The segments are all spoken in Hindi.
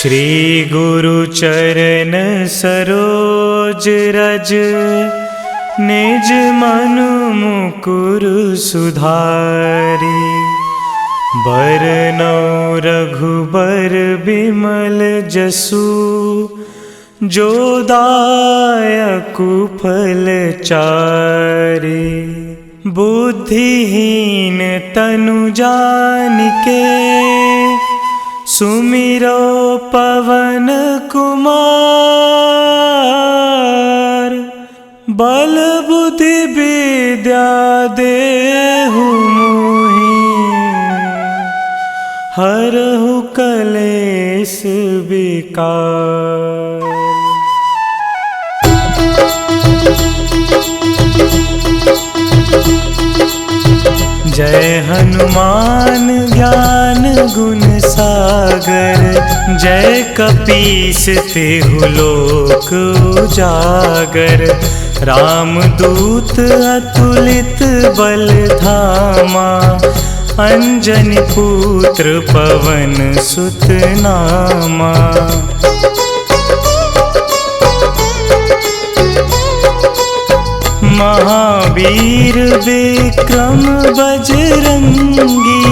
श्री गुरु चरण सरोज रज, निज मनु मुकुर सुधारी। बरनौ रघुबर बिमल जसु, जो दायकु फल चारि। बुद्धिहीन तनु जानिके, सुमिरो पवन कुमार। बल बुद्धि विद्या देहु मोहि, हरहु कलेश विकार। जय हनुमान ज्ञान गुण सागर, जय कपीस तिहु लोक उजागर। रामदूत अतुलित बल धामा, अंजनी पुत्र पवन सुत नामा। महावीर विक्रम बजरंगी,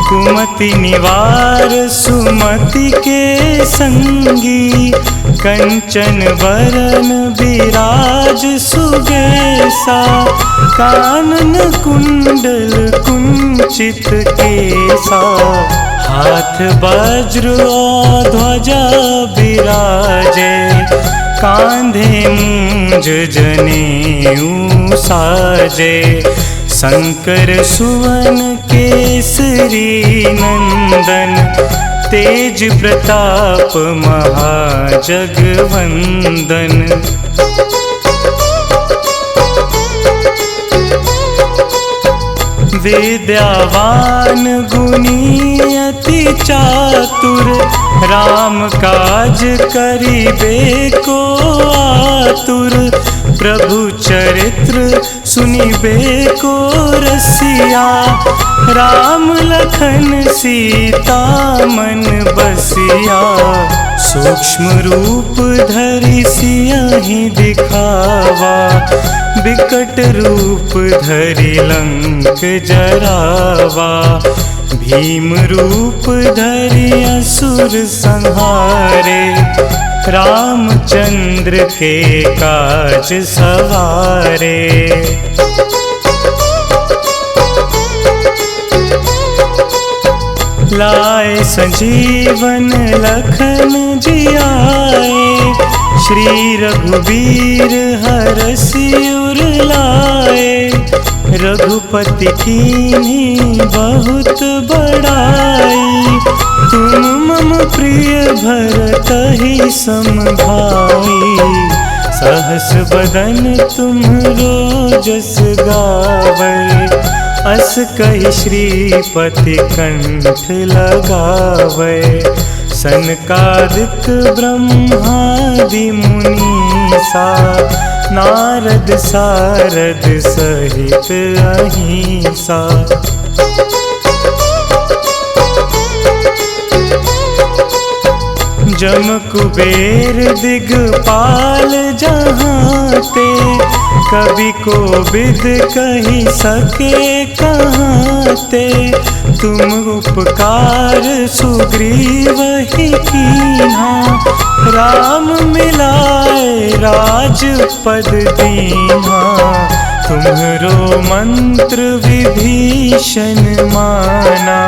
कुमति निवार सुमति के संगी। कंचन वरन विराज सुबेसा, कानन कुंडल कुंचित केसा। हाथ वज्र और ध्वजा विराजे, कांधे मूंज जनेऊ साजे। शंकर सुवन केसरी नंदन, तेज प्रताप महाजगवंदन। विद्यावान गुणी अति चातुर, राम काज करिबे को आतुर। प्रभु चरित्र सुनिबे को रसिया, राम लखन सीता मन बसिया। सूक्ष्म रूप धरि सियहि दिखावा, बिकट रूप धरि लंक जरावा। भीम रूप धरि असुर संहारे, रामचंद्र के काज सवारे। लाए संजीवन लखन जियाए, श्री रघुवीर हरषि उर लाए। रघुपति कीन्ही बहुत बड़ाई, तुम मम प्रिय भरतहि सम भाई। सहस बदन तुम्हरो जस गावै, अस कहि श्रीपति कंठ लगावै। सनकादिक ब्रह्मादि मुनीसा, नारद सारद सहित अहिंसा। जम कुबेर दिगपाल जहांते, कवि कोविद कहि सके कहाते। तुम उपकार सुग्रीवहि कीन्हा, राम मिलाए राजपद दीन्हा। तुम्हरो मंत्र विभीषण माना,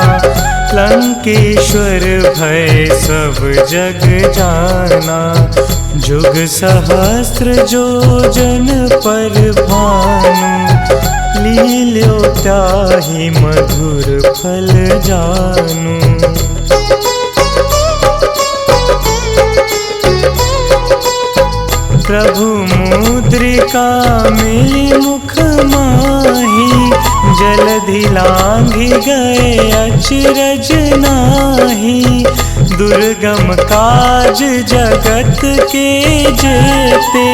लंकेश्वर भय सब जग जाना। जुग सहस्त्र जो जन पर भानु, लील्यो ताहि मधुर फल जानू। प्रभु मुद्रिका मिली मुख माही, जलधि लांघि गए अचरज नाही। दुर्गम काज जगत के जेते,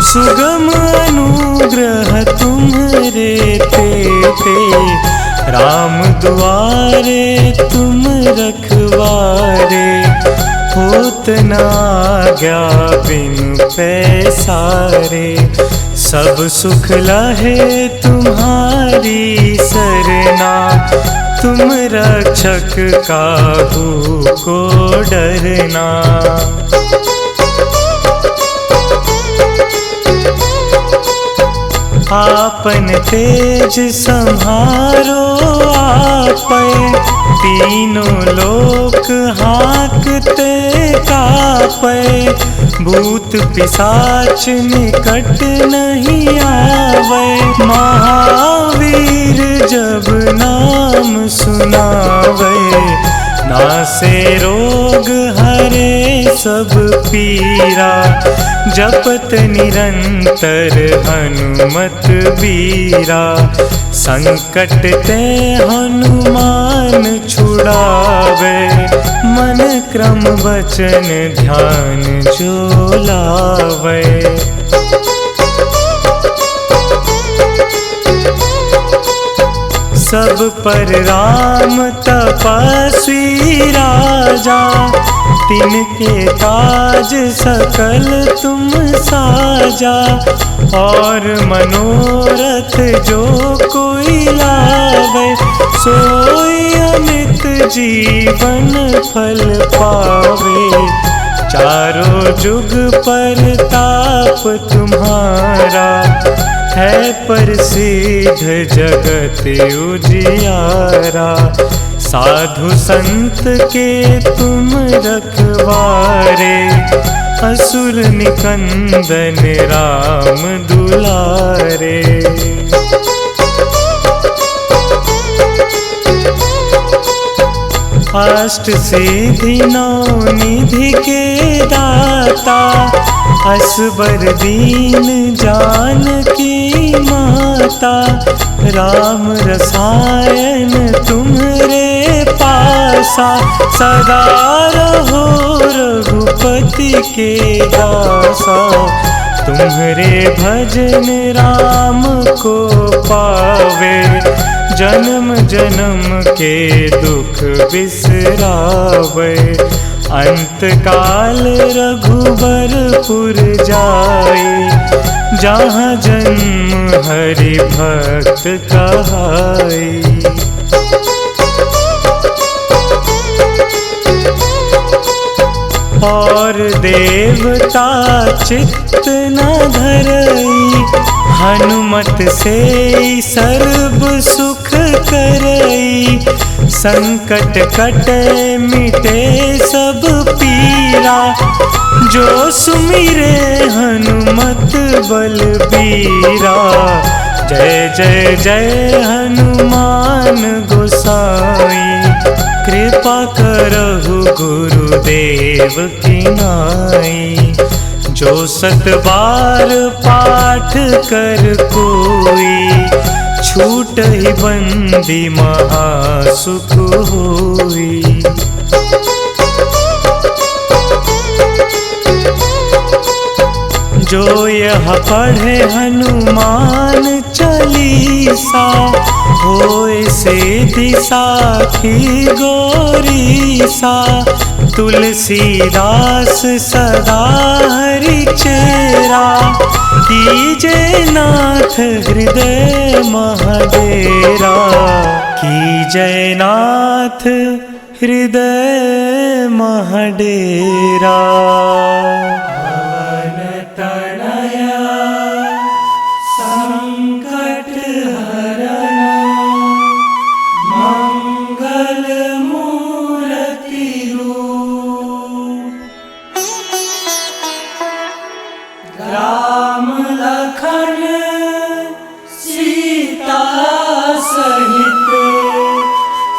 सुगम अनुग्रह तुम्हरे तेते। राम दुआरे तुम रखवारे, होत न आज्ञा बिनु पैसारे। सब सुख लहे तुम्हारी सरना, तुम रक्षक काहू को डरना। आपन तेज संहारो आपै, तीनों लोक हाँकते कापै। भूत पिशाच निकट नहीं आवे, महावीर जब नाम सुनावे। नासे रोग हरे सब पीरा, जपत निरंतर हनुमत बीरा। संकट ते हनुमान छुड़ावे, मन क्रम वचन ध्यान जो लावे। सब पर राम तपस्वी राजा, तिनके काज सकल तुम साजा। और मनोरथ जो कोई लावे, सोई अमित जीवन फल पावे। चारों जुग परताप तुम्हारा, है प्रसिद्ध जगत उजियारा। साधु संत के तुम रखवारे, असुर निकंदन राम दुलारे। अष्ट सिद्धि नौ निधि के दाता, असबर दीन जानकी माता। राम रसायन तुम्हरे पासा, सदा रहो रघुपति के दासा। तुम्हरे भजन राम को पावे, जन्म जन्म के दुख बिसरावे। अंत काल रघुबरपुर जाई, जहाँ जन्म हरि भक्त कहाई। और देवता चित्त न धरई, हनुमत से सर्व सुख करई। संकट कटे मिटे सब पीरा, जो सुमिरे हनुमत बलबीरा। जय जय जय हनुमान गोसाई, कृपा करहु गुरुदेव की नाई। जो सत बार पाठ कर कोई, छूट ही बंदी महासुख होई। जो यह पढ़े हनुमान चालीसा, होए सिद्धि साखी गौरीसा। तुलसीदास सदा हरि चेरा, कीजे नाथ हृदय महडेरा। कीजे नाथ हृदय महडेरा। राम लखन सीता सहित,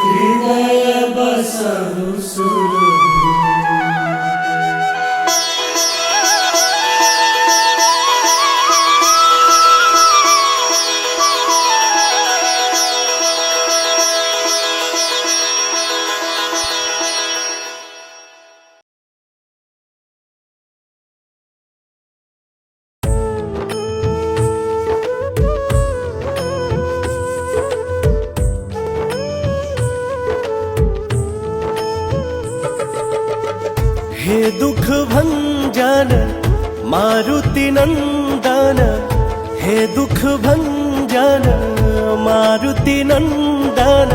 हृदय बसहु सुरभूप। हे दुख भंजन मारुति नंदन, हे दुख भंजन मारुति नंदन,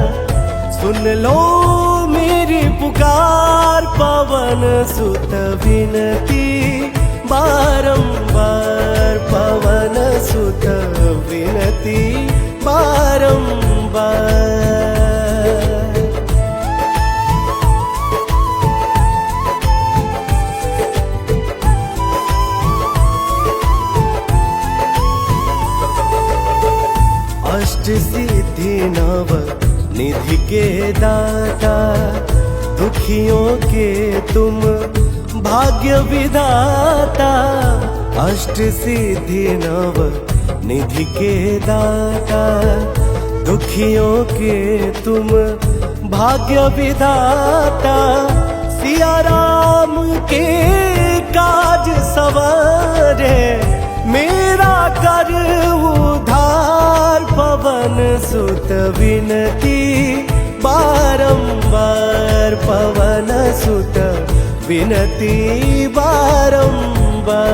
सुन लो मेरी पुकार पवन सुत विनती बारंबार, पवन सुत विनती बारंबार। अष्ट सिद्धि नव निधि के दाता, दुखियों के तुम भाग्य विधाता। अष्ट सिद्धि नव निधि के दाता, दुखियों के तुम भाग्य विधाता। सिया राम के काज सवारे, मेरा कर उधार पवन सुत विनती बारंबार, पवन सुत विनती बारंबार।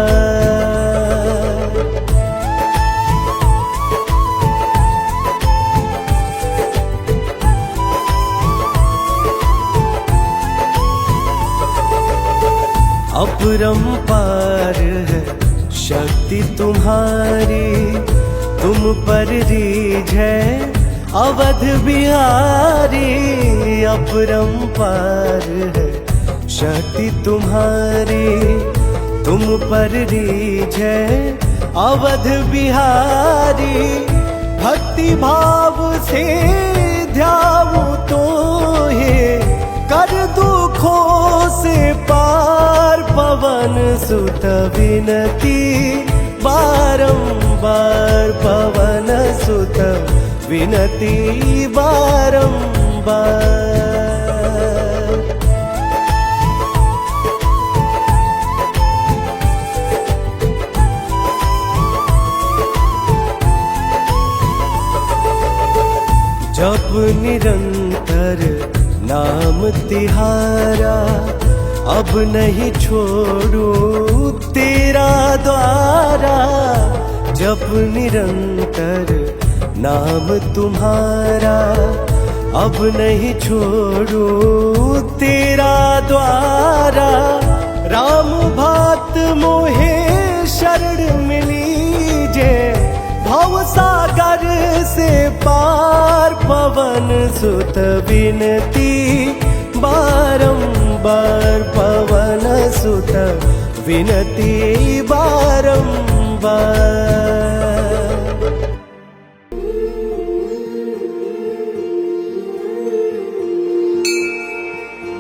अपरंपार है शक्ति तुम्हारी, तुम पर रीझ है अवध बिहारी। अपरंपार है शक्ति तुम्हारी, तुम पर रीझ है अवध बिहारी। भक्ति भाव से ध्याऊं तो हे, कर दुखों से पार पवन सुत विनती बारंबार, पवन सुत विनती बारंबार। जप निरंतर नाम तिहारा, अब नहीं छोड़ू तेरा द्वारा। जप निरंतर नाम तुम्हारा, अब नहीं छोड़ू तेरा द्वारा। राम भक्त मोहे शरण मिलीजे, भव सागर से पार पवन सुत विनती बारंबार, पवन सुत विनती बारंबार।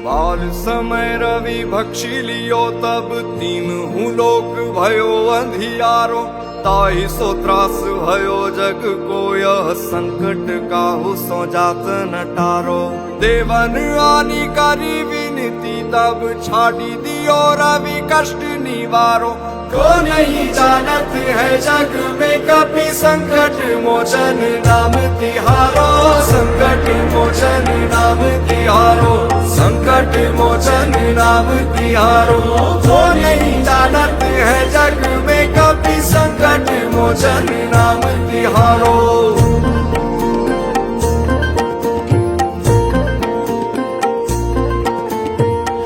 बाल समय रवि भक्षी लियो, तब तीनहु लोक भयो अंधियारो। ताहि सो त्रास भयो जग को, यह संकट काहू सो जात न टारो। देवन आनी करी विनती, तब छाड़ी दियो रवि कष्ट निवारो। को नहीं जानत है जग में कपि, संकट मोचन नाम तिहारो। संकट मोचन नाम तिहारो, संकट मोचन नाम तिहारो। को नहीं जानत है जग में कपि, संकट मोचन नाम तिहारो।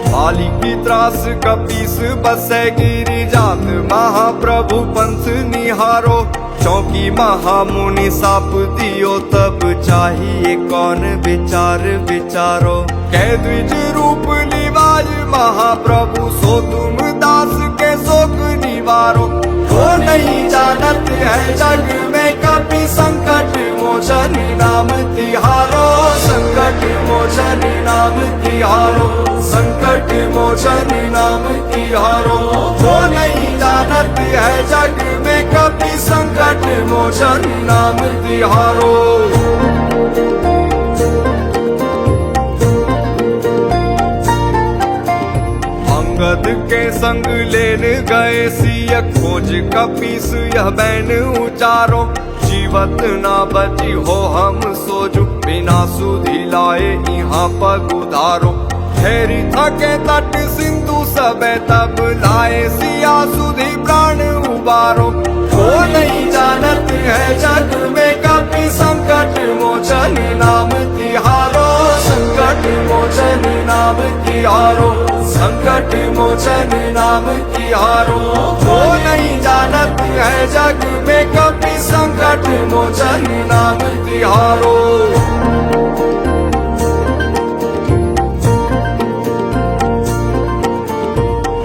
बाली की त्रास कपीस बसे गिरी जात, महाप्रभु पंथ निहारो। चौकी महामुनि साप दियो, तब चाहिए कौन विचार विचारो। कह द्विज रूप निवाज महाप्रभु, सो तुम दास के शोक निवारो। को नहीं जानत है जग में कपि, संकट मोचन नाम तिहारो। संकट मोचन नाम तिहारो, संकट मोचन नाम तिहारो। को नहीं जानत है जग में कपि, संकट मोचन नाम तिहारो। अंगद के संग लेन गए सिय, खोज कपीस यह बैन उचारो। जीवत ना बची हो हम सोजु, बिना सुधि लाए यहाँ पग उधारो। ठहरी थके तट सिंधु सबे तब लाए सिया सुधी प्राण उबारो। वो नहीं जानत है जग में कभी संकट मोचन नाम तिहारो, संकट मोचन नाम तिहारो, संकट मोचन नाम तिहारो। वो नहीं जानत है जग में कभी संकट मोचन नाम तिहारो।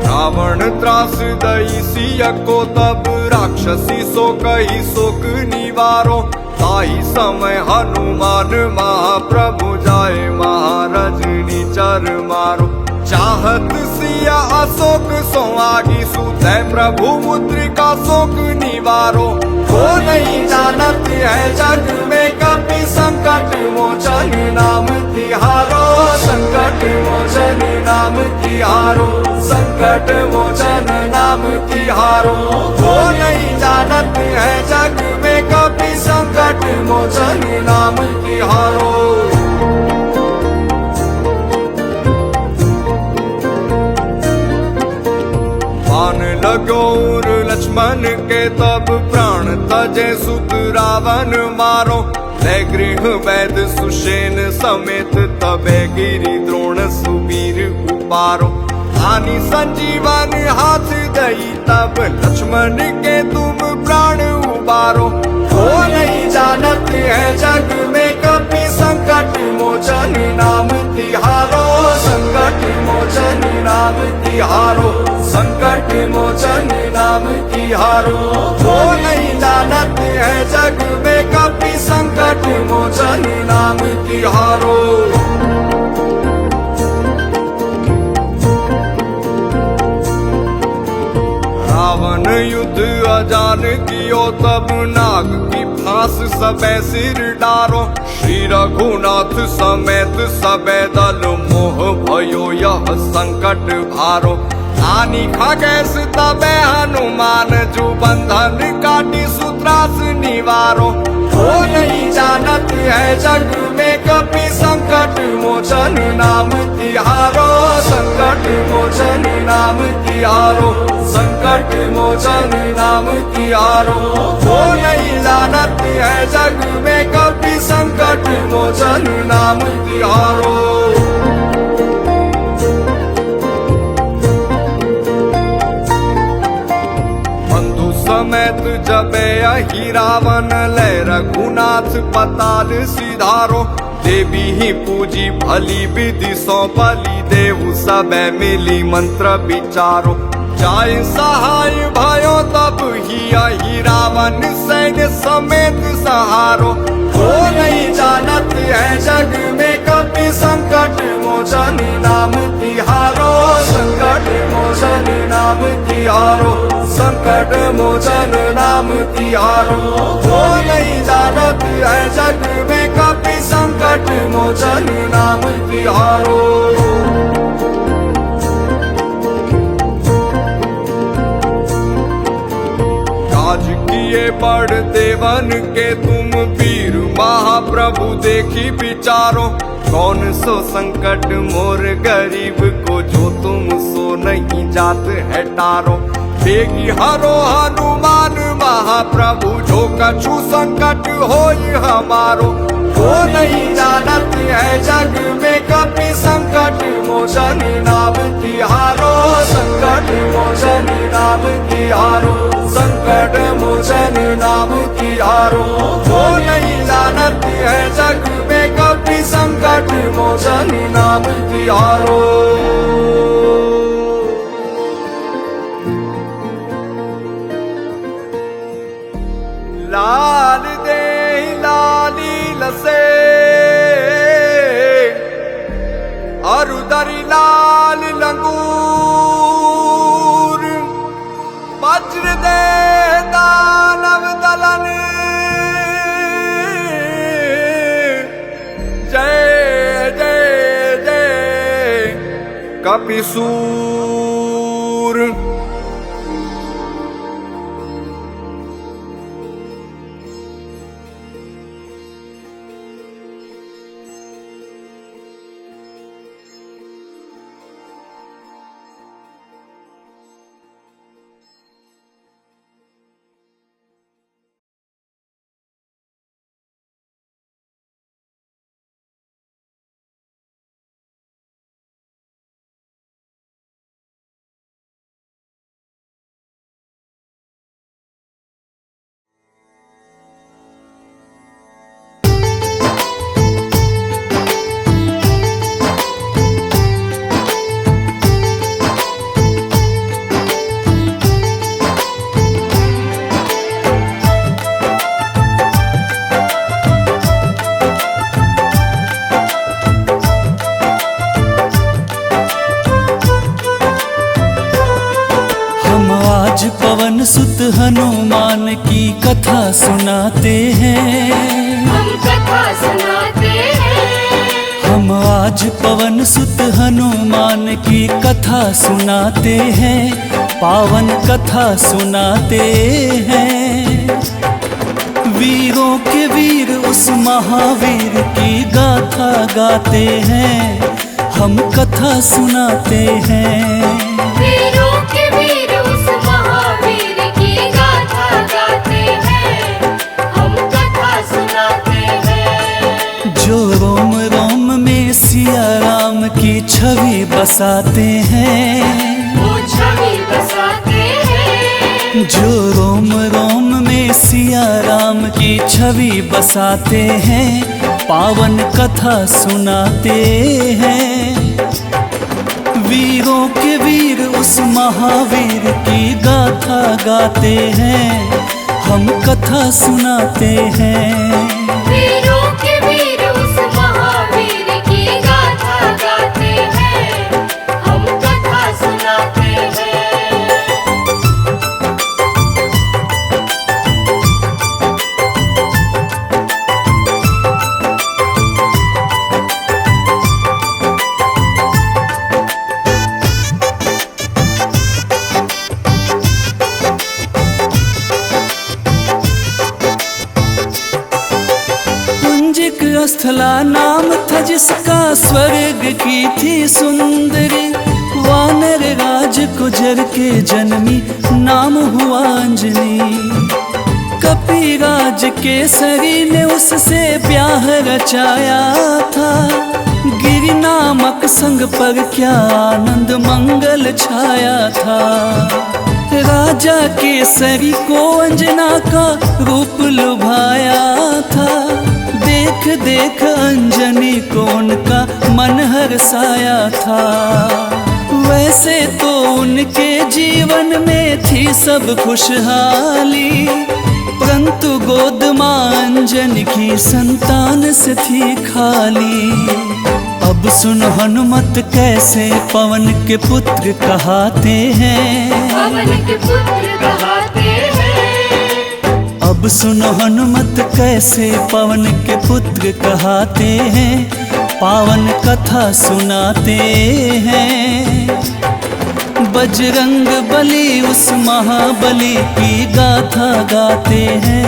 रावण त्रास दई सिया को तब राक्षसी सो कही शोक निवारो। ताई समय हनुमान महाप्रभु जाए महारजनी चर मारो। चाहत सिया अशोक सो आगी सुते प्रभु मुद्रिका शोक निवारो। वो नहीं जानत है जग में कभी संकट मोचन नाम तिहारो, संकट मोचन नाम तिहारो, संकट मोचन नाम तिहारो। वो नहीं जानत है जग में कभी संकट मोचन नाम तिहारो। बाण लगोर लक्ष्मण के तब प्राण तजे सुत रावण मारो। ले गृह वैद सुषेण समेत तबे गिरि द्रोण सुवीर उपारो। आनी संजीवन हाथ दई तब लक्ष्मण के तुम प्राण उबारो। वो नहीं जानत है जग में कभी संकट मोचन नाम तिहारो, संकट मोचन नाम तिहारो, संकट मोचन नाम तिहारो। वो नहीं जानत है जग में कभी संकट मोचन नाम तिहारो। रावण युद्ध अजान कियो तब नाग की फांस सबे सिर डारो। श्री रघुनाथ समेत सबे दल मोह भयो यह संकट भारो। आनी खगेश तबे हनुमान जू बंधन काटी सूत्रास निवारो। वो नहीं जानत है जग में कभी संकट मोचन नाम तिहारो, संकट मोचन नाम तिहारो, संकट मोचन नाम तिहारो। वो नहीं जानत है जग में कभी संकट मोचन नाम तिहारो। समेत जबे अहि रावण ले रघुनाथ पताल सिधारो। देवी ही पूजी भली विधि सौ बलि देहु सबे मिली मंत्र विचारो। जाय सहाय भयो तब ही अहि रावण सैन्य समेत सहारो। वो नहीं जानत है जग में कभी संकट मोचन नाम तिहारो, संकट मोचन नाम तिहारो, संकट मोचन नाम तिहारो। वो नहीं जानत है जग में कभी संकट मोचन नाम तिहारो। काज किए बड़ देवन के तुम वीर महाप्रभु देखी विचारो। कौन सो संकट मोर गरीब को जो तुम सो नहीं जात है टारो। बेगी हरो हनुमान महाप्रभु जो कछु संकट होई हमारो। वो नहीं जानत है जग में कभी संकट मोचन नाम तिहारो, संकट मोचन नाम तिहारो, संकट मोचन नाम तिहारो। वो नहीं जानत है जग में कभी संकट मोचन नाम तिहारो। लाल दे लाली लसे अरुदरी लाल लंगूर। वज्र दे दानव दलन जय जय जय कपिसूर। आज पवन सुत हनुमान की कथा सुनाते हैं। हम कथा सुनाते हैं। हम आज पवन सुत हनुमान की कथा सुनाते हैं, पावन कथा सुनाते हैं। वीरों के वीर उस महावीर की गाथा गाते हैं, हम कथा सुनाते हैं। वीरों के वीर उस महावीर की गाथा गाते हैं, हम कथा सुनाते हैं। जो रोम रोम में सिया राम की छवि बसाते हैं, वो छवि बसाते हैं। जो रोम रोम में सिया राम की छवि बसाते हैं, पावन कथा सुनाते हैं। वीरों के वीर उस महावीर की गाथा गाते हैं, हम कथा सुनाते हैं। वीरों के वीर उस महावीर की गाथा गाते हैं, हम कथा सुनाते हैं। स्थला नाम था जिसका, स्वर्ग की थी सुंदरी। वानर राज गुजर के जन्मी, नाम हुआ अंजनी। कपिराज केसरी ने उससे ब्याह रचाया था, गिरि नामक संग पर क्या आनंद मंगल छाया था। राजा केसरी को अंजना का रूप लुभाया था, देख देख अंजनी को उनका मन हर्षाया था। वैसे तो उनके जीवन में थी सब खुशहाली, परंतु गोद मां अंजनी की संतान से थी खाली। अब सुन हनुमत कैसे पवन के पुत्र कहाते हैं, पवन के पुत्र कहाते हैं। अब सुनो हनुमत कैसे पवन के पुत्र कहाते हैं, पावन कथा सुनाते हैं। बजरंग बली उस महाबली की गाथा गाते हैं,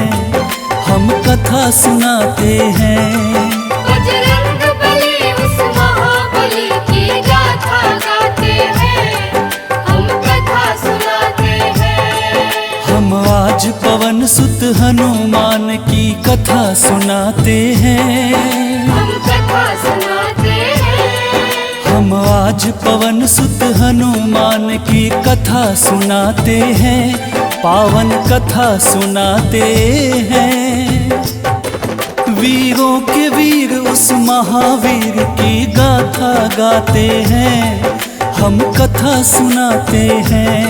हम कथा सुनाते हैं। बजरंग बली उस महाबली की गाथा गाते हैं, हम कथा सुनाते हैं। हम आज पवन सुत हनुमान की कथा सुनाते हैं। हम कथा सुनाते हैं। हम आज पवन सुत हनुमान की कथा सुनाते हैं, पावन कथा सुनाते हैं। वीरों के वीर उस महावीर की गाथा गाते हैं, हम कथा सुनाते हैं।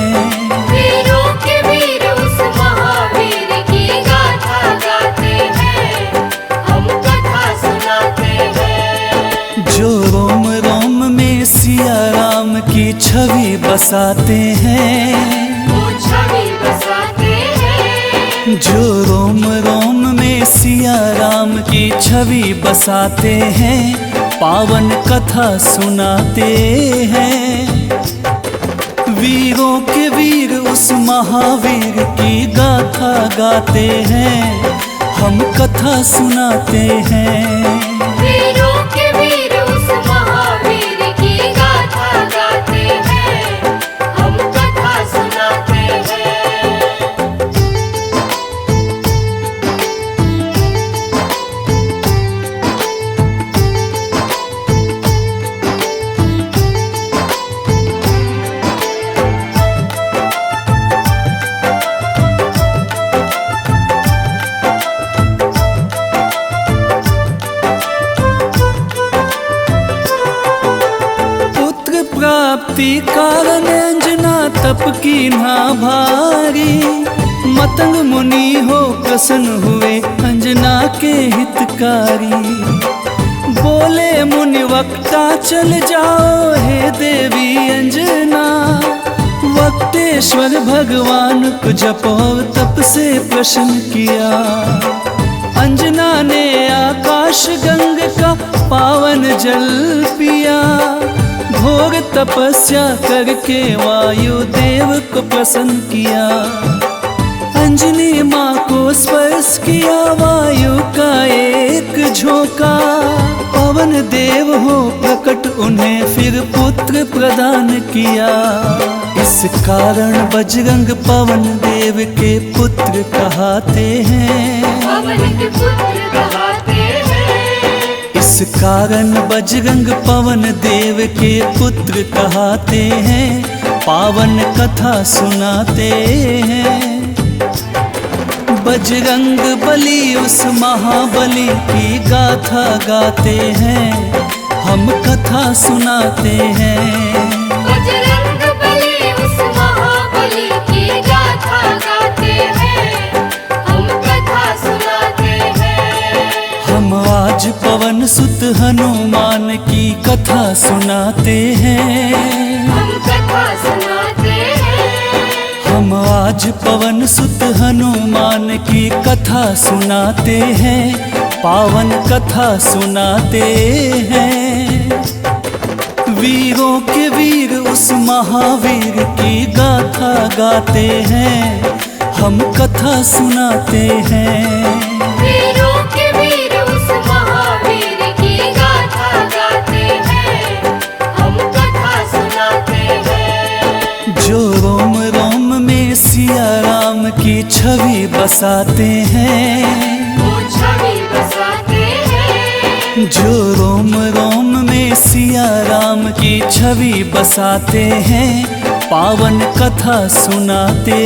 वीरों के वीर उस महावीर की गाथा गाते हैं, हम कथा सुनाते हैं। जो रोम रोम में सिया राम की छवि बसाते हैं, वो छवि बसाते हैं। जो रोम रोम में सिया राम की छवि बसाते हैं, पावन कथा सुनाते हैं। वीरों के वीर उस महावीर की गाथा गाते हैं, हम कथा सुनाते हैं। वीरों के वीर उस महावीर की गाथा गाते हैं, हम कथा सुनाते हैं। प्राप्ति कारण अंजना तप की ना भारी। मतंग मुनि हो प्रसन्न हुए अंजना के हितकारी। बोले मुनि वक्ता चल जाओ हे देवी अंजना, वक्तेश्वर ईश्वर भगवान को जप और तप से प्रसन्न किया। अंजना ने आकाश गंग का पावन जल पिया। घोर तपस्या करके वायु देव को प्रसन्न किया। अंजनी माँ को स्पर्श किया वायु का एक झोंका। पवन देव हो प्रकट उन्हें फिर पुत्र प्रदान किया। इस कारण बजरंग पवन देव के पुत्र कहते हैं। पवन के पुत्र कहते हैं। इस कारण बजरंग पवन देव के पुत्र कहते हैं। पावन कथा सुनाते हैं। बजरंग बली उस महाबली की गाथा गाते हैं। हम कथा सुनाते हैं। बजरंग बली उस महाबली की गाथा गाते हैं। हम कथा सुनाते हैं। हम आज पवन सुत हनुमान की कथा सुनाते हैं। हम कथा सुनाते हैं। हम आज पवन सुत हनुमान की कथा सुनाते हैं। पावन कथा सुनाते हैं। वीरों के वीर उस महावीर की गाथा गाते हैं। हम कथा सुनाते हैं। वीरों के वीर उस महावीर की गाथा गाते हैं। हम कथा सुनाते हैं। जो रोम रोम में सिया राम की छवि बसाते हैं। वो छवि बसाते हैं। जो रोम रोम में सिया राम की छवि बसाते हैं। पावन कथा सुनाते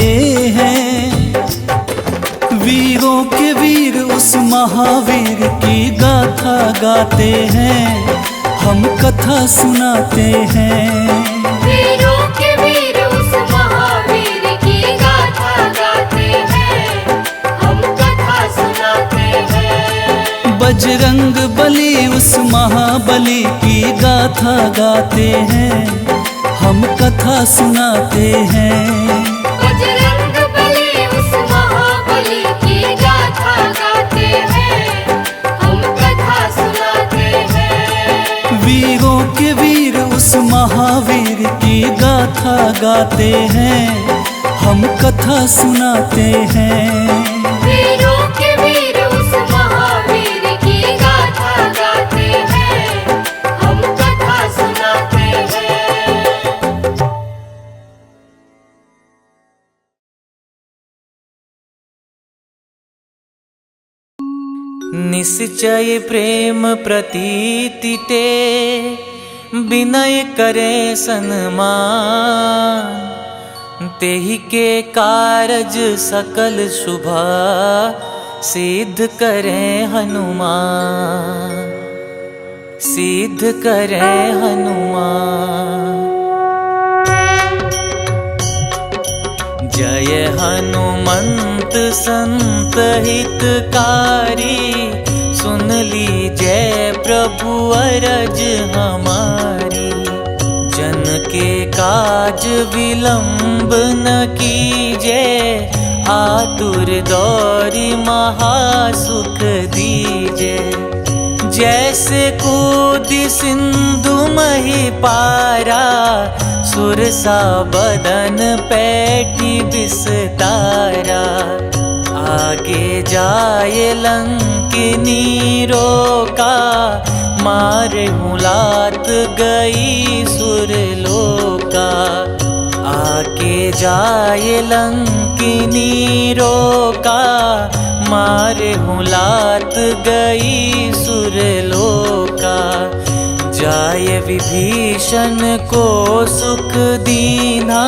हैं। वीरों के वीर उस महावीर की गाथा गाते हैं। हम कथा सुनाते हैं। वीरों के वीर उस महावीर की गाथा गाते हैं। हम कथा सुनाते हैं। बजरंग बली उस महाबली की गाथा गाते हैं। हम कथा सुनाते हैं। बजरंग बली उस महाबली की गाथा गाते हैं। हम कथा सुनाते हैं। वीरों के वीर उस महावीर की गाथा गाते हैं। हम कथा सुनाते हैं। वीरों के वीर उस महावीर की गाथा गाते हैं। हम कथा सुनाते हैं। निश्चय प्रेम प्रतीति ते विनय करे सन्मान। तेहि के कारज सकल शुभ सिद्ध करे हनुमान। सिद्ध करे हनुमान। जय हनुमंत संत हितकारी। सुन लीजय प्रभु अरज हमारी। जन के काज विलंब न कीजे। आतुर दौरी महासुख दीजे। जैसे कूदी सिंधु मही पारा। सुरसा बदन पैठी विस्तारा। आगे जाए लंकिनी रोका। मारे मुलात गई सुरलोका। आगे जाए लंकिनी रोका। मारे मुलात गई सुरलोका। जाय विभीषण को सुख दीना।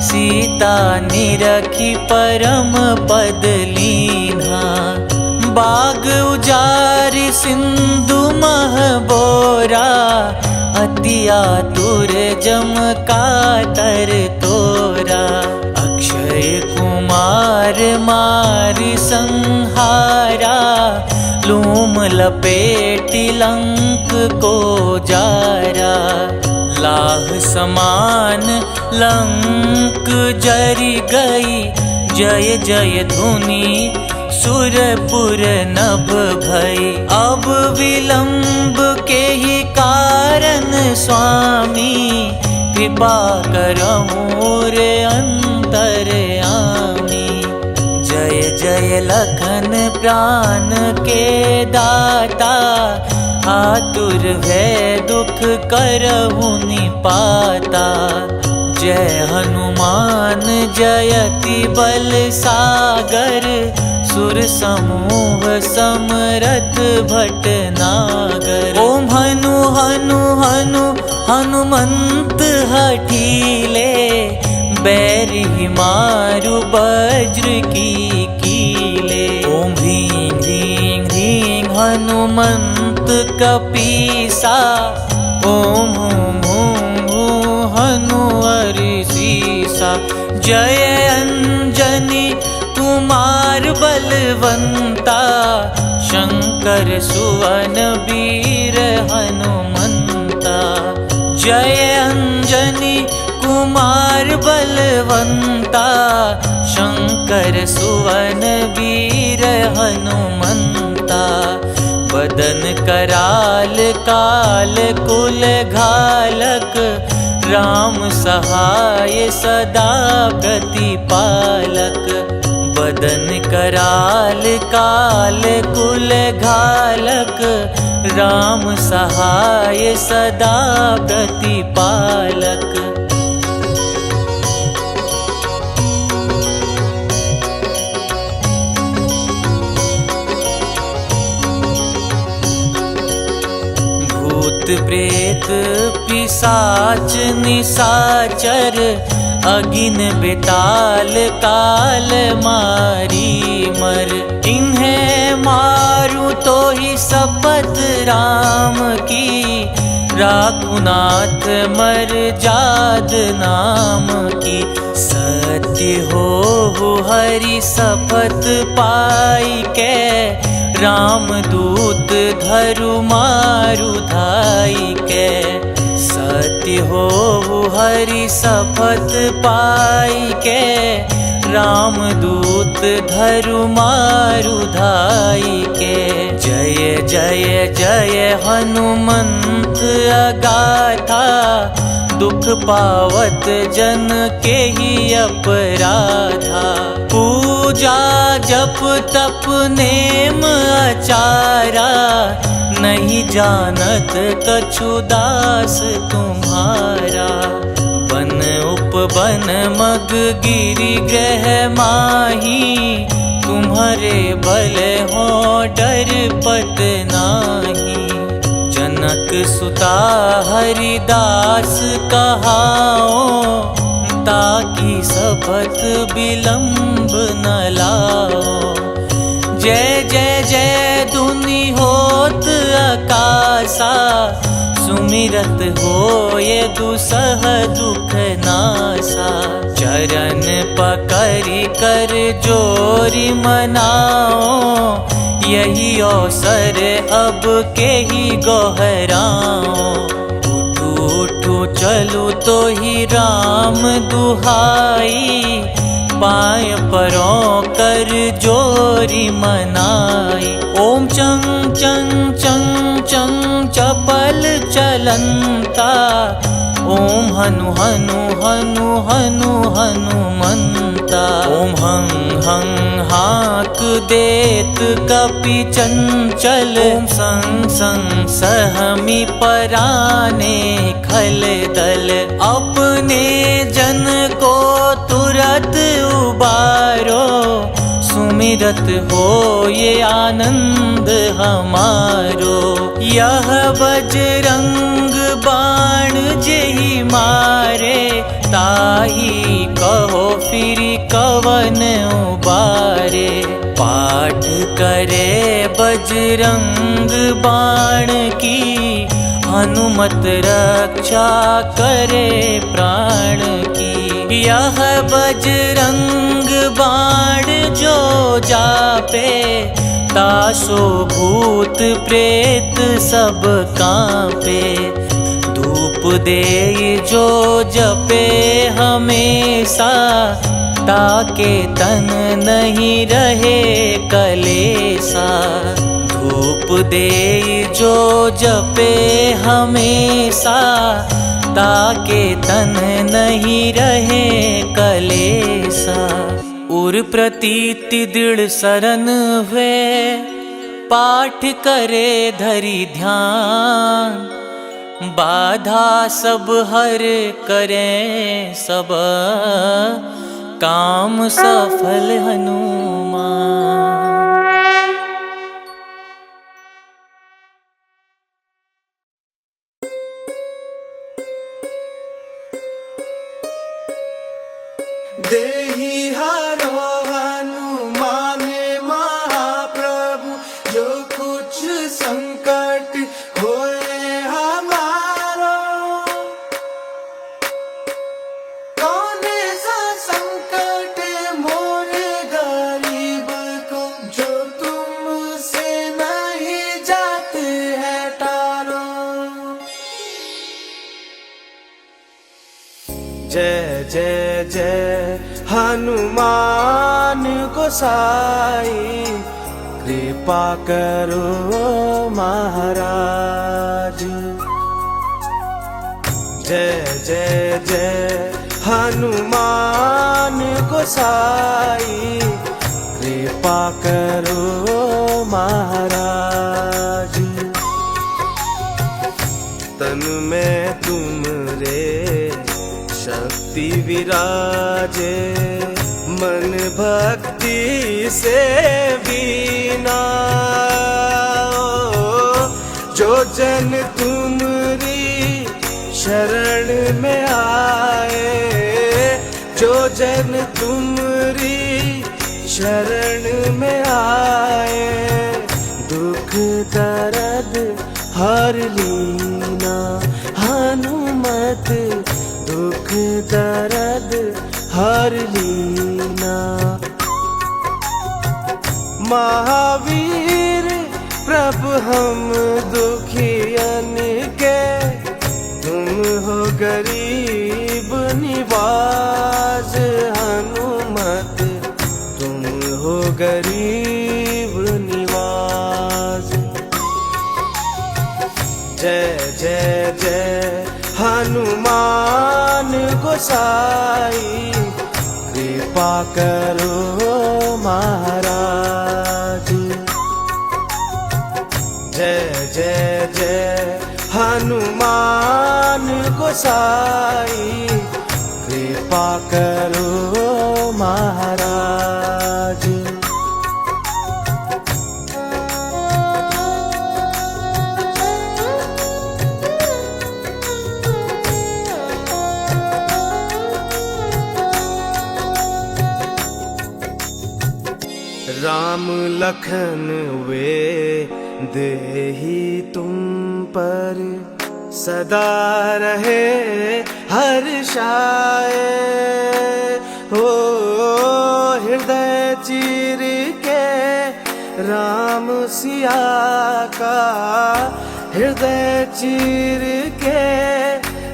सीता निरखी परम पद लीना। बाग उजारि सिंधु मह बोरा। अति आतुर जम कातर तोरा। अक्षय कुमार मारि संहारा। लूम लपेटि लंक को जारा। लाह समान लंक जरी गई, जय जय धुनि सुरपुर नभ भई। अब विलंब के ही कारण स्वामी, कृपा करहु रे अंतरयामी। जय जय लखन प्राण के दाता, आतुर भय दुख करहु निपाता। जय हनुमान जयति बल सागर, सुर समूह समरथ भटनागर। ओम हनु हनु हनु हनुमंत हठीले, बैरि मारु वज्र की कीले। ओम ह्रीं ह्रीं ह्रीं हनुमंत कपीसा, ओम हूं हूं हूं हनु हरिसीसा। जय अंजनी कुमार बलवंता, शंकर सुवन वीर हनुमंता। जय अंजनी कुमार बलवंता, शंकर सुवन वीर हनुमंता। बदन कराल काल कुल घालक, राम सहाय सदा प्रतिपालक। बदन कराल काल कुल घालक, राम सहाय सदा प्रतिपालक। भूत प्रेत पिशाच निशाचर, अगिन बेताल काल मारी मर। इन्हें मारू तो ही शपथ राम की, राखुनाथ मर जाद नाम की। सत्य हो हरि शपथ पाई के, राम दूत धरु मारु धाई के। सत्य हो हरि शपथ पाई के, राम दूत धरु मारु धाई के। जय जय जय हनुमंत अगाथा, दुख पावत जन के ही अपराधा। पूजा जप तप नेम आचारा, नहीं जानत कछु दास तुम्हारा। बन उपवन मग गिरि ग्रह माही, तुम्हारे बल हो डर पत नाही। जनक सुता हरिदास कहाओ, ताकि शपथ विलंब न लाओ। जय जय जय धुनि होत आकाशा, सुमिरत हो ये दुसह दुख नासा। चरण पकड़ि कर जोरि मनाओ, यही अवसर अब के ही गोहराओ। उठू उठू चलू तो ही राम दुहाई, पाय परों कर जोरी मनाई। ओम चंग चंग चंग चंग चपल चलंता, ओम हनु हनु हनु हनु हनुमंता। ओम हं हं हाक देत कपि चंचल, ओम संग संग सहमी पराने खल दल। अपने जन को तुरत उबारो, सुमिरत हो ये आनंद हमारो। यह बजरंग बाण जेहि मारे, ताही कहो फिर कवन उबारे। पाठ करे बजरंग बाण की, हनुमत रक्षा करे प्राण की। यह बजरंग बाण जो जापे, तासो भूत प्रेत सब कांपे। धूप दे जो जपे हमेशा, ताके तन नहीं रहे कलेसा। धूप दे जो जपे हमेशा, ताके तन नहीं रहे कलेसा। उर प्रतीति दृढ़ सरन हुए, पाठ करे धरि ध्यान। बाधा सब हर करें सब, काम सफल हनुमान। देहि हरो हनुमान महाप्रभु, जो कुछ संकट होए हमारो। कौन सा संकट मोरे गरीब को, जो तुमसे नहीं जाते है टारो। जय जय जय हनुमान गोसाई, कृपा करो महाराज। जय जय जय हनुमान गोसाई, कृपा करो महाराज। तन में तुमरे शक्ति विराजे, मन भक्ति से बीना। जो जन तुमरी शरण में आए, जो जन तुमरी शरण में आए, दुख दर्द हर लीना। हनुमत दुख दर्द हर लीना। महावीर प्रभु हम दुखियन के, तुम हो गरीब निवाज। हनुमत तुम हो गरीब निवाज। जय जय जय हनुमान गोसाई, कृपा करो महाराज। जय जय जय हनुमान गोसाई, कृपा करो महाराज। राम लखन वे देहि तुम पर, सदा रहे हर्षाए। हो हृदय चीर के राम सिया का, हृदय चीर के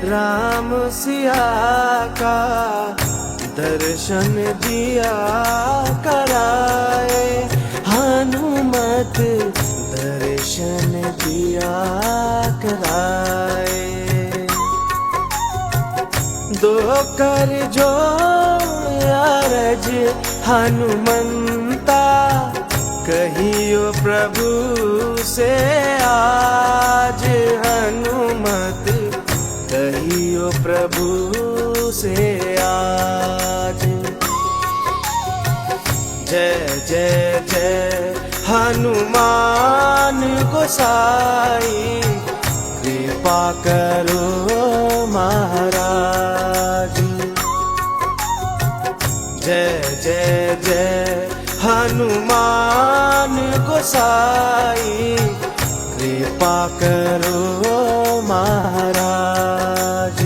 राम सिया का, दर्शन दिया कराए। हनुमत दर्शन दिया कराए। दो कर जो अरज हनुमंता, कहियो प्रभु से आज। हनुमत कहियो प्रभु से आज। जय जय जय हनुमान गोसाई, कृपा करो महाराज। जय जय जय हनुमान गोसाई, कृपा करो महाराज।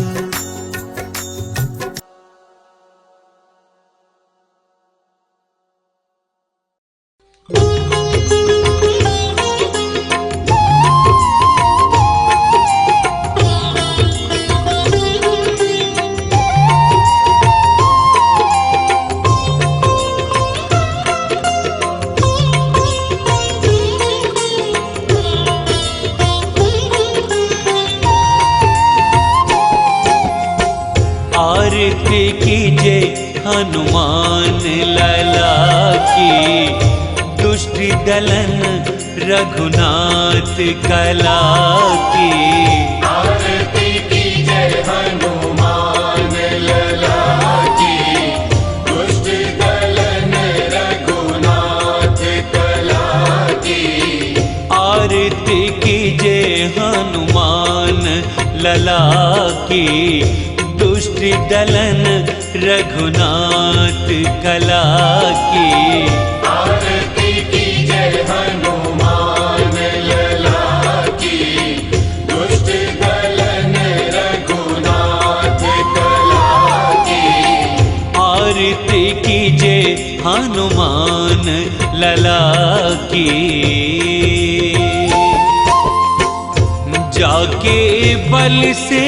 आरती कीजे हनुमान लला की, दुष्ट दलन रघुनाथ कला की। आरती कीजे हनुमान लला की, दुष्ट दलन रघुनाथ कला की। आरती कीजे हनुमान लला की, दुष्ट दलन रघुनाथ कला की। आरती कीजे हनुमान लला की, दुष्ट दलन रघुनाथ कला की। आरती कीजे हनुमान लला की। जाके बल से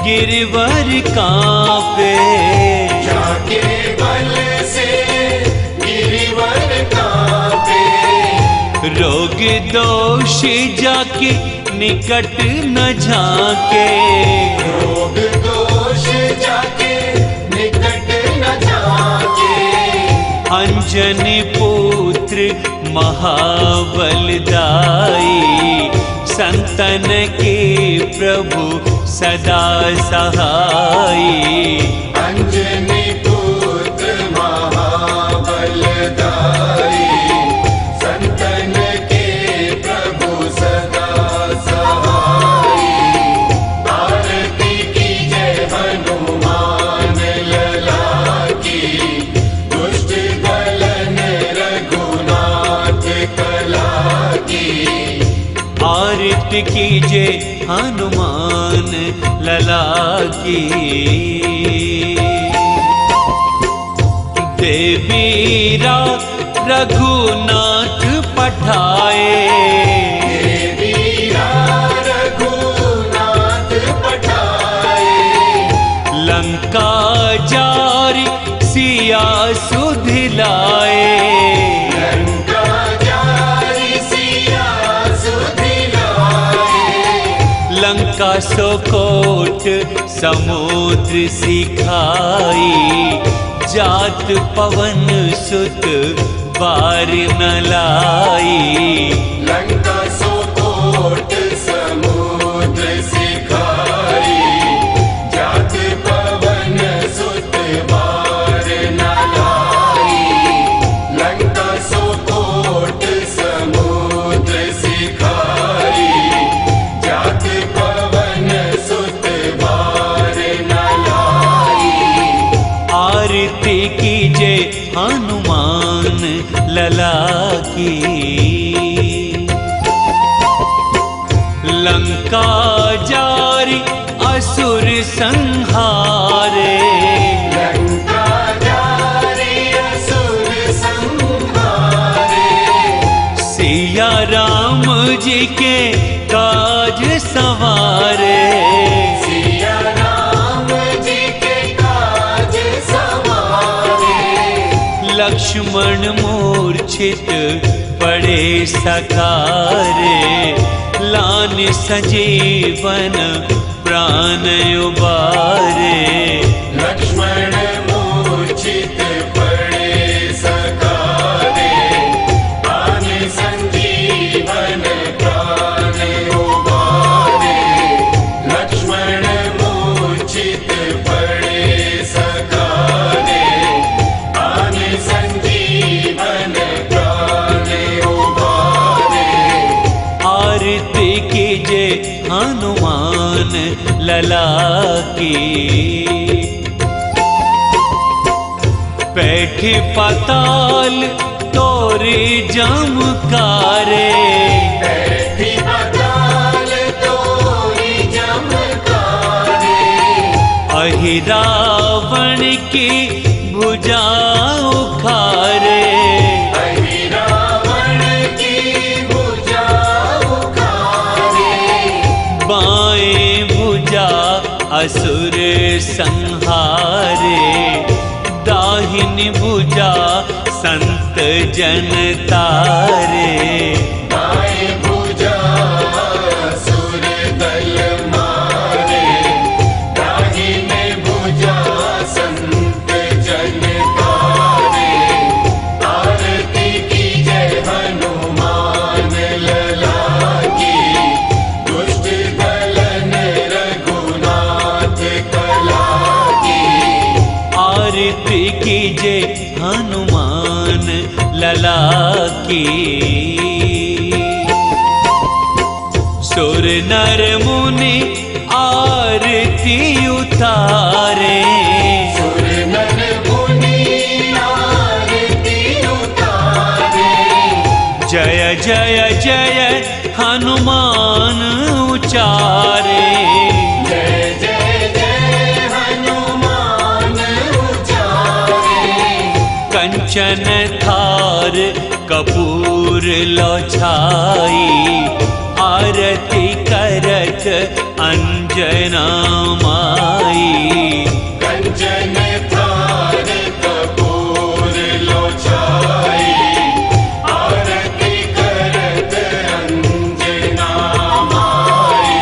गिरवर कांपे, जाके बल से गिरवर कांपे। रोग दोष जाके निकट न झाके, रोग दोष जाके निकट न झाके। अंजनी पुत्र महाबलदाई, संतन के प्रभु सदा सहाई। अंजनी पुत्र महाबलदाई, संतन के प्रभु सदा सहाई। आरती कीजे हनुमान लला की, दुष्ट दलन रघुनाथ कला की। आरती कीजे हनुमान लला की। देवीरा रघुनाथ पठाए, देवीरा रघुनाथ पठाए। लंका जारी सिया सुधिलाए, लंका जारी सिया सुधिलाए। लंका सोकोट समुद्र सिखाई, जात पवन सुत बार न लाई। लंका सोकोट समुद्र सिखाई, जात पवन सुत बार न लाई। लंका सोकोट समुद्र सिखाई, जात पवन सुत बार न लाई। आरती कीजे हनुमान लला की। लंका जारी असुर संहारे, लंका जारी असुर संहारे। सिया राम जी के काज सवारे, सिया राम जी के काज सवारे। लक्ष्मण मूर्छित पड़े सकारे, लान संजीवन प्राण उबारे। लक्ष्मण मूर्छित पड़े सकारे, प्राण संजीवन प्राण उबारे। लक्ष्मण मूर्छित पड़े सकारे, प्राण संजीवन प्राण उबारे। आरती कीजे हनुमान लला की। बैठे पाताल तोरे जमकारे, बैठी पाताल तोरी जमकारे। अहि रावण की भुजा उखारे, अहि रावण की भुजा उखारे। बाएं भुजा असुर संहारे, दाहिनी भुजा संत जन तारे। दाएं भुजा असुर दल मारे, दाहिने भुजा कीजे हनुमान लला की। सुर नर मुनि आरती उतारे, सुर नर मुनि आरती उतारे। जय जय जय हनुमान उचारे। जय जय जय हनुमान उचारे। कंचन थार कपूर लो छाई, आरती करत अंजना माई। कंचन थार कपूर लो छाई, आरती करत अंजना माई।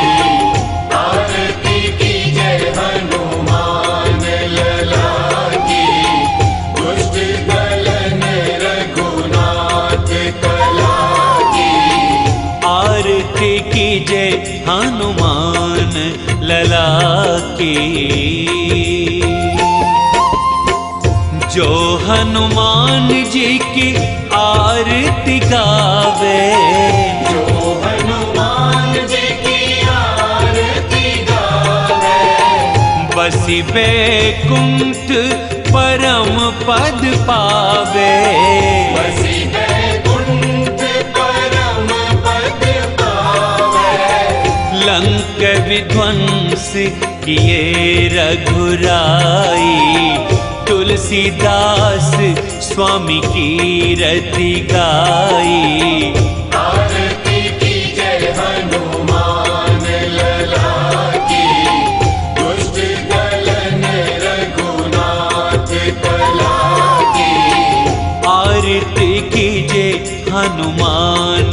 आरती कीजे हनुमान लला की, दुष्ट दलन रघुनाथ कला की। आरती कीजे हनुमान लला की। जो हनुमान जी की आरती गावे, जो हनुमान जी की आरती गावे। बसी बैकुंठ परम पद पावे। बसी बैकुंठ परम पद पावे। लंक विध्वंस किए रघुराई, तुलसीदास स्वामी की रति गाई। आरती कीजे हनुमान लला की, दुष्ट दलन रघुनाथ कला की। आरती कीजे हनुमान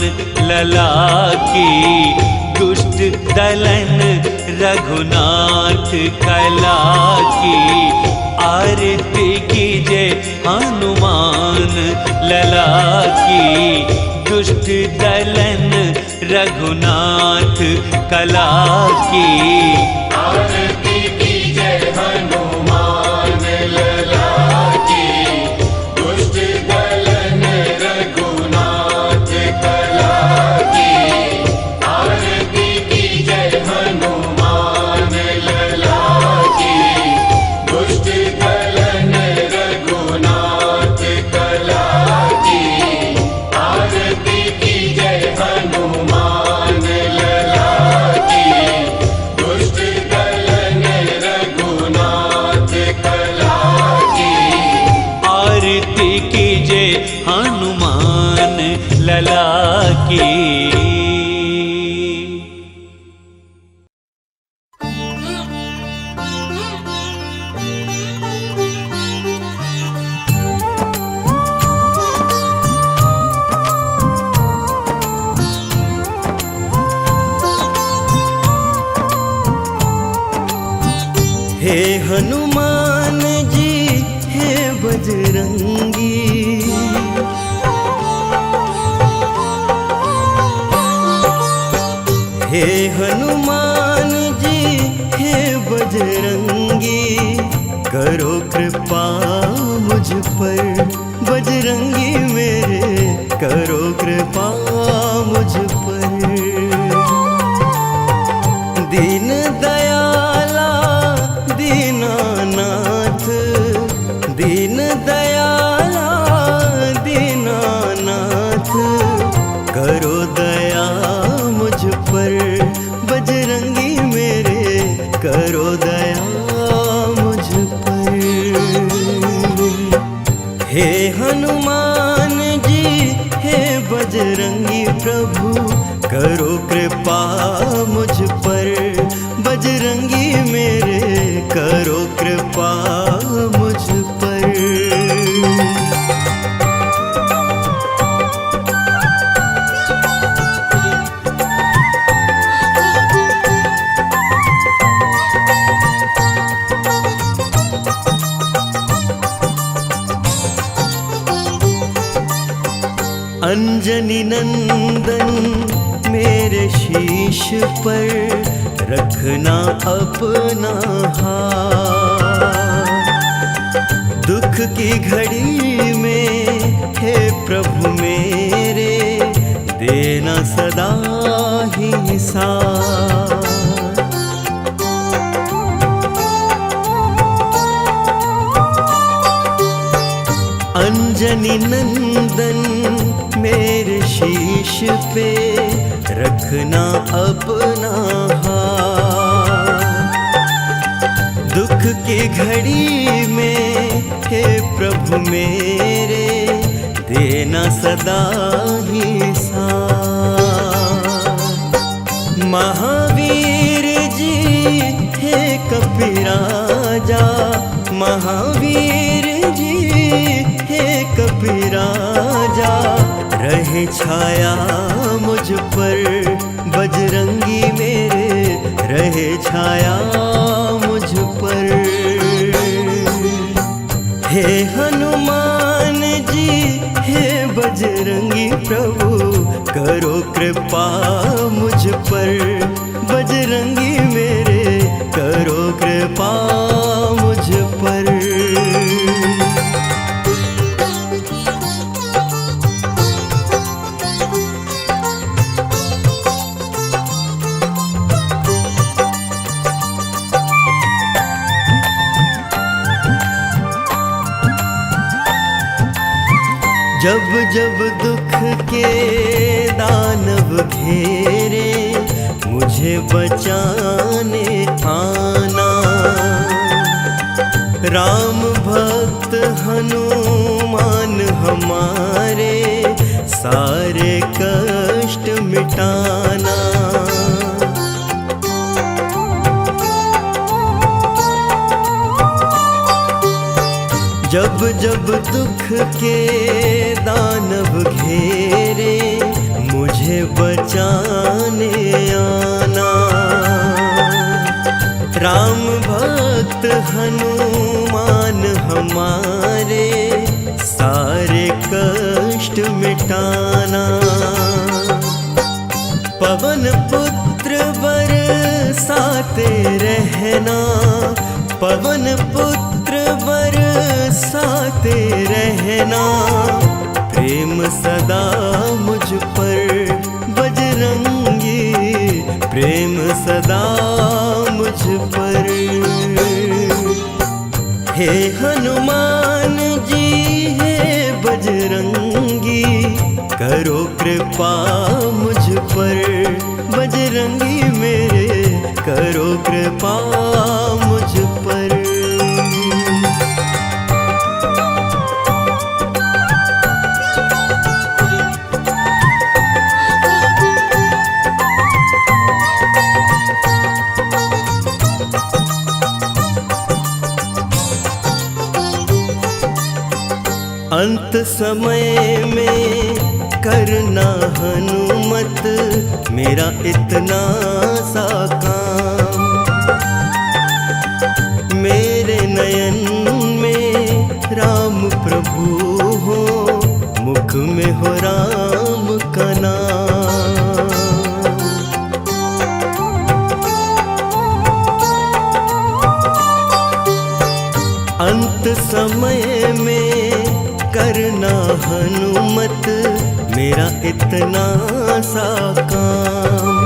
लला की, दुष्ट दलन रघुनाथ कला की। आरती कीजे हनुमान लला की, दुष्ट दलन रघुनाथ कला की। आरती कीजे हनुमान लला की, दुष्ट दलन रघुनाथ कला की। आरती कीजे हनुमान लला की, दुष्ट दलन रघुनाथ कला की। आरती कीजे हनुमान लला की, दुष्ट दलन रघुनाथ कला की। आरती कीजे हनुमान लला की। हे हनुमान जी हे बजरंगी, हे हनुमान जी हे बजरंगी, करो कृपा मुझ पर बजरंगी मेरे, करो कृपा मुझ पर। दीन दयाला दीनानाथ, दीन दयाला दीनानाथ, करो दया मुझ पर बजरंगी मेरे, करो दया मुझ पर। हे हनुमान जी हे बजरंगी प्रभु, करो कृपा मुझ पर बजरंगी मेरे, करो कृपा मुझ पर। अंजनी नंदन मेरे शीश पर रखना अपना हाथ, दुख की घड़ी में हे प्रभु मेरे देना सदा ही साथ। अंजनी नंदन मेरे शीश पे रखना अपना हाथ। दुख की घड़ी में हे प्रभु मेरे देना सदा ही साथ। महावीर जी हे कपिराजा, महावीर जी हे कपिराजा, रहे छाया मुझ पर बजरंगी मेरे, रहे छाया मुझ पर। हे हनुमान जी हे बजरंगी प्रभु, करो कृपा मुझ पर, बजरंगी मेरे करो कृपा मुझ पर। जब जब दुख के दानव घेरे, मुझे बचाने आना। राम भक्त हनुमान हमारे, सारे कष्ट मिटाना। जब जब दुख के दानव घेरे, मुझे बचाने आना। राम भक्त हनुमान हमारे, सारे कष्ट मिटाना। पवन पुत्र बरसाते रहना, पवन पुत्र बरसाते रहना। प्रेम सदा मुझ पर बजरंगी, प्रेम सदा मुझ पर। हे हनुमान जी हे बजरंगी, करो कृपा मुझ पर, बजरंगी मेरे करो कृपा मुझ पर। अंत समय में करना हनुमत, मेरा इतना सा काम। मेरे नयन में राम प्रभु हो, मुख में हो राम का नाम। अंत समय में करना हनुमत, मेरा इतना सा काम।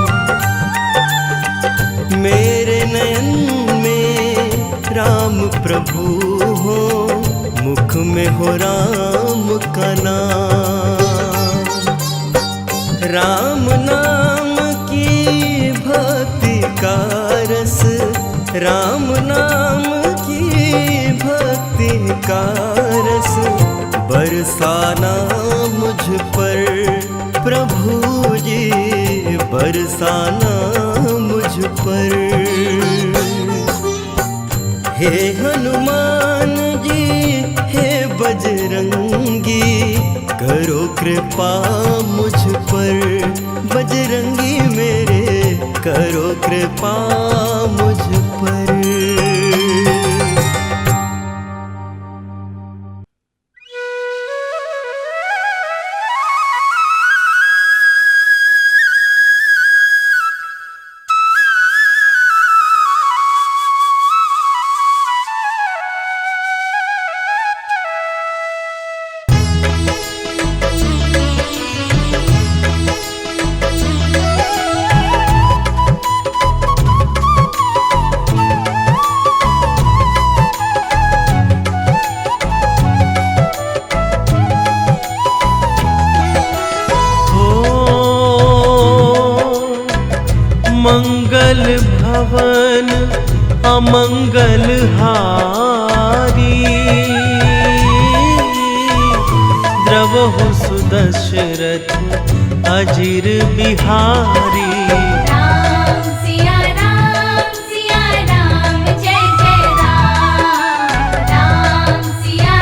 मेरे नयन में राम प्रभु हो, मुख में हो राम का नाम। राम नाम की भक्ति का रस, राम नाम की भक्ति का रस, बरसाना मुझ पर प्रभु जी, बरसाना मुझ पर। हे हनुमान जी हे बजरंगी, करो कृपा मुझ पर, बजरंगी मेरे करो कृपा मुझ पर। भुवन अमंगल हारी। द्रवहु सुदशरथ अजिर बिहारी। राम सिया राम जय जय राम। राम सिया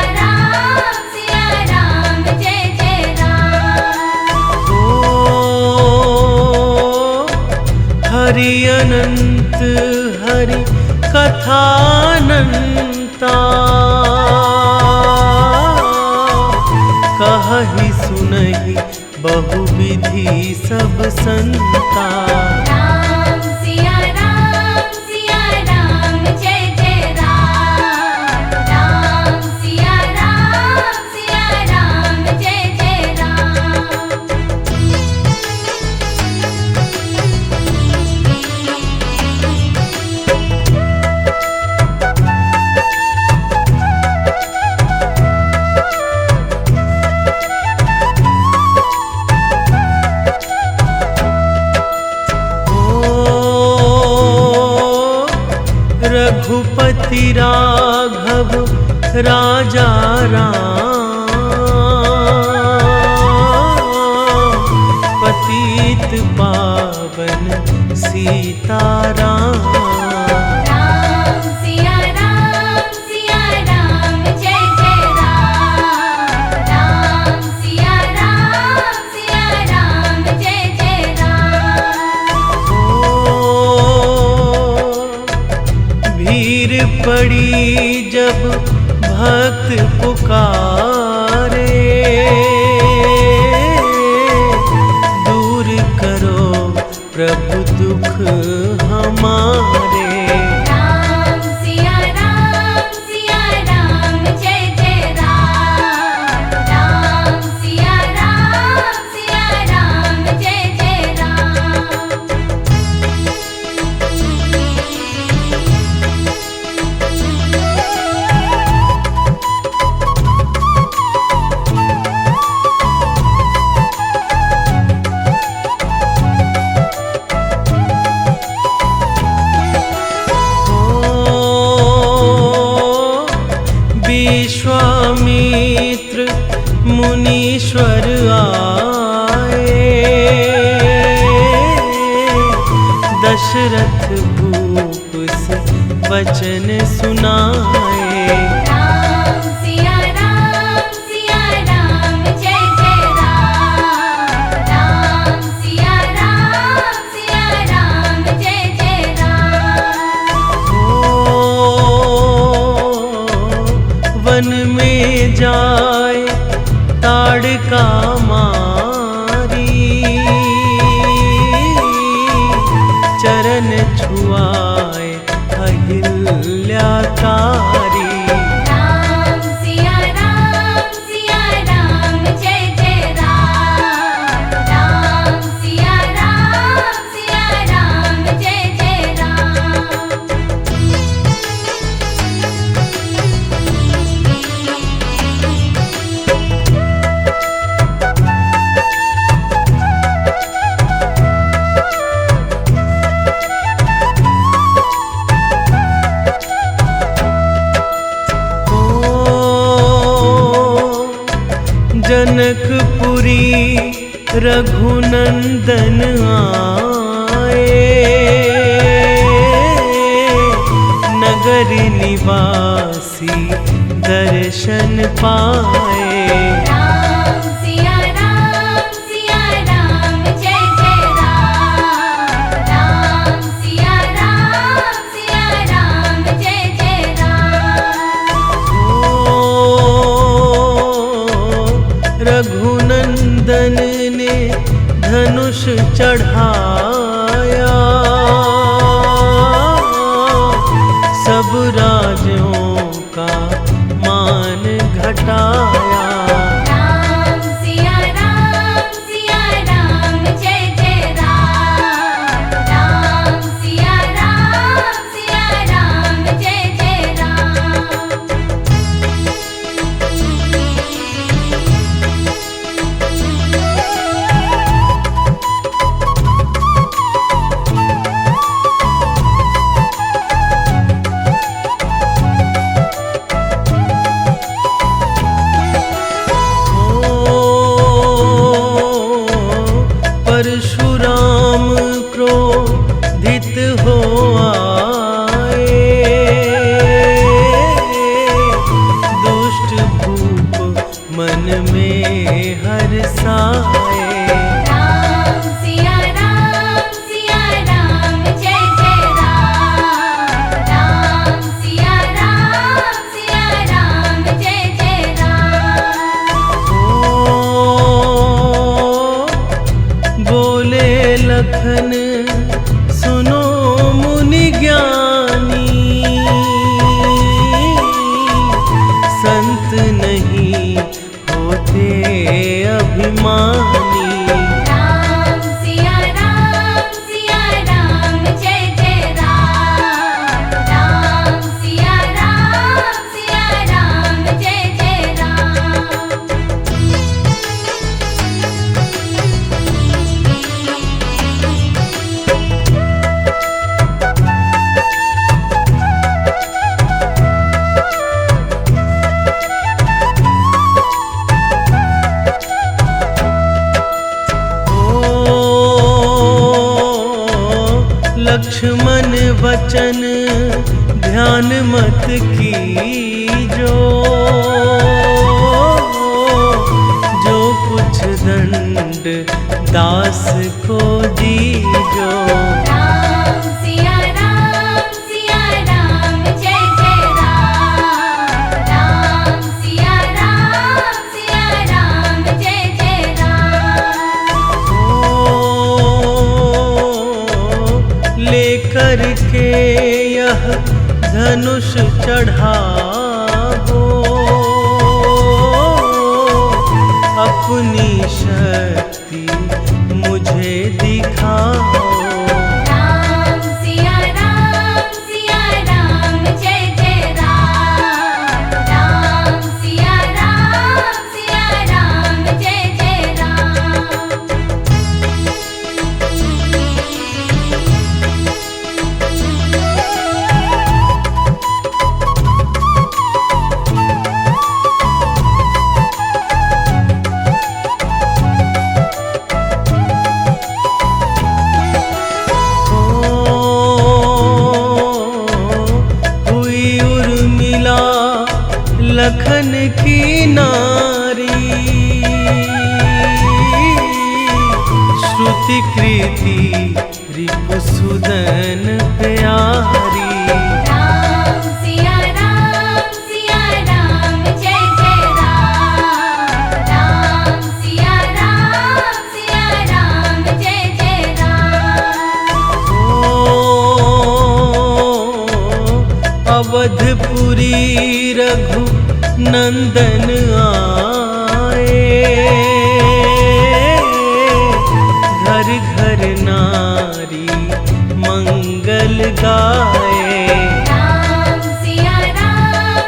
राम जय जय राम। ओ हरि अनंत हरि कथानंता। कहि सुनहि बहुविधि सब संता। राम सिया राम जय जय राम। राम सिया राम जय जय राम। रघुपति राघव राजा राम। पतित पावन सीताराम। राम सिया राम जय जय राम। राम सिया राम जय जय राम। भीड़ पड़ी जब भक्त पुकारे। दूर करो प्रभु दुख हमारे। राम सिया राम जय जय राम। राम सिया राम जय जय राम। विश्वामित्र मुनीश्वर आए। दशरथ भूप से वचन सुनाए। राम सिया राम जय जय राम। राम सिया राम जय जय राम। वन में जाए ताड़का मारी। चरण छुआए अहिल्याकारी। राम सिया राम जय जय राम। राम सिया राम जय जय राम। जनकपुरी रघुनंदन आए। नगर निवासी दर्शन पाए। राम सिया राम जय जय राम। राम सिया राम जय जय राम। रघुनंदन ने धनुष चढ़ाया। सब राजों का मान घटाया। राम सिया राम जय जय राम। राम सिया राम जय जय राम। मन में हर साए। राम सिया राम जय जय राम। राम सिया राम जय जय राम। ओ बोले लखन सुनो मुनि ज्ञानी, संत नहीं होते अभिमानी। राम सिया राम जय जय राम। राम सिया राम जय जय राम। लक्ष्मण वचन ध्यान मत कीजो, जो कुछ दंड दास को दीजो। राम सिया राम जय जय राम। राम सिया राम जय जय राम। लेकर के यह धनुष चढ़ावो, अपनी शक्ति मुझे दिखाओ। राम सिया राम जय जय राम। राम सिया राम जय जय राम। हुई उर्मिला लखन की नारी, श्रुति कृति रिपुसुदन प्यारी। राम सिया राम जय जय राम। राम सिया राम जय जय राम। अवधपुरी रघु नंदन आए, घर घर नारी मंगल गाए। राम सिया राम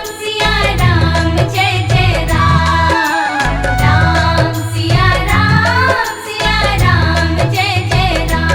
जय जय राम। राम सिया राम जय जय राम।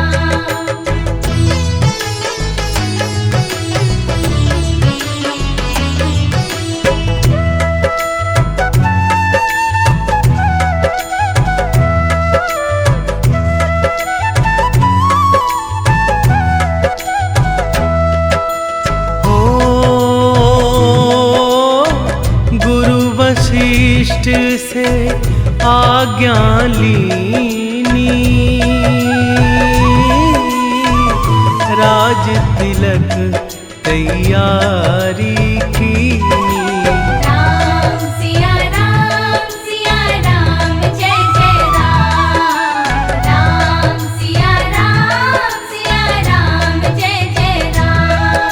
वशिष्ठ से आज्ञा लीनी, राज तिलक तैयारी कीनी। राम सिया राम जय जय राम। राम सिया राम जय जय राम।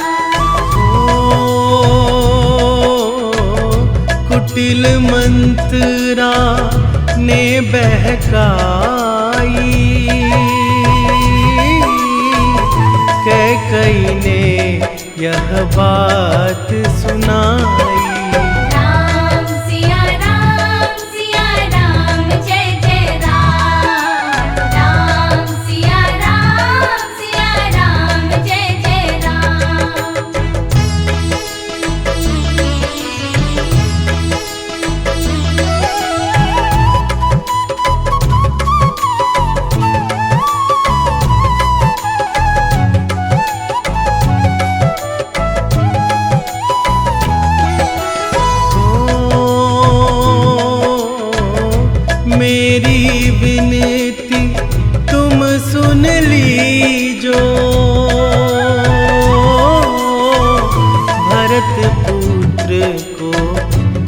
कुटिल मंत्रा ने बहकाई, कैकई ने यह बात सुनाई। राम सिया राम जय जय राम। राम सिया राम जय जय राम।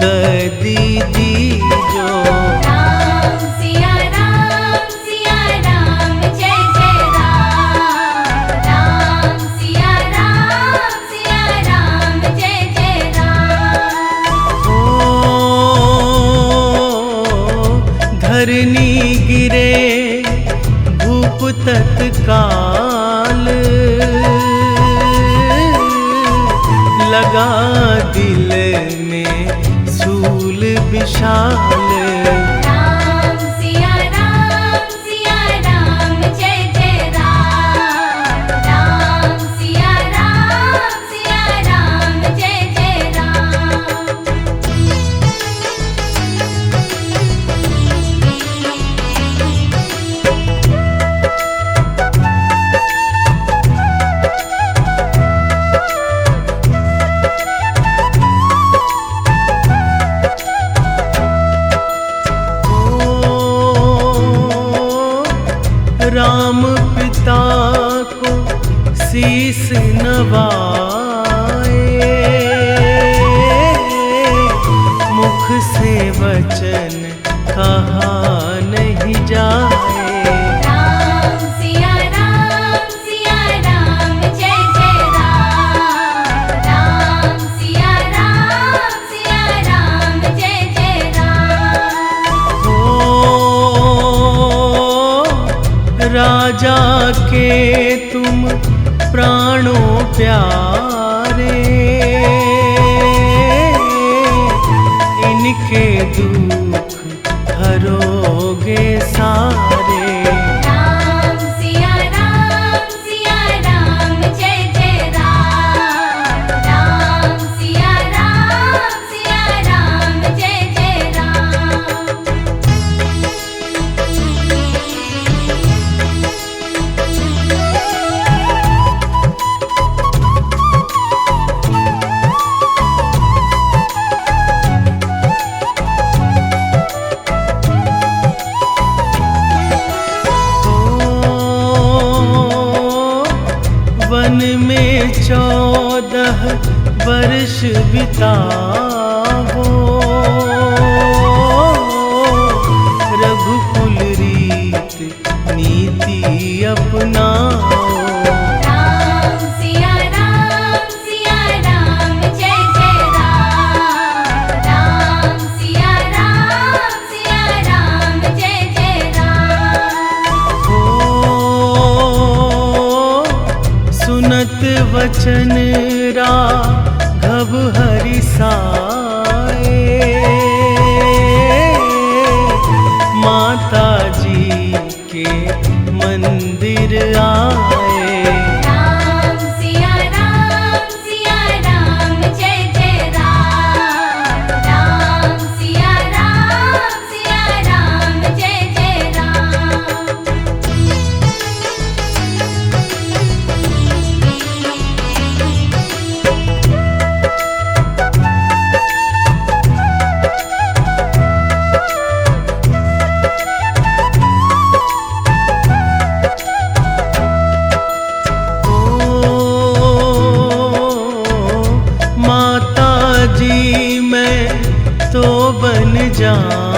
गद्दी दीजो। राम सिया राम जय जय राम। राम सिया राम जय जय राम। ओ धरनी गिरे भूप तत्काल, लगा दिल में सूल विशाल। राम सिया राम जय जय राम। राम सिया राम जय जय राम। राम पिता को शीस नवाए, मुख से वचन कहा नहीं जाए। राम सिया राम जय जय राम। राम सिया राम जय जय राम। ओ राजा के तुम प्राणों प्यारे, इनके दुख हरोगे सारे। राम सिया राम जय जय राम। राम सिया राम जय जय राम। वन में 14 वर्ष बिताओ, रघुकुल रीत नीति अपनाओ। राम सिया राम जय जय राम। राम सिया राम जय जय राम। ओ सुनत वचन राघव हरि साए, माता जी के मंदिर आए। राम सिया राम जय जय राम। राम सिया राम जय जय राम। माता जी मैं तो बन जाऊं,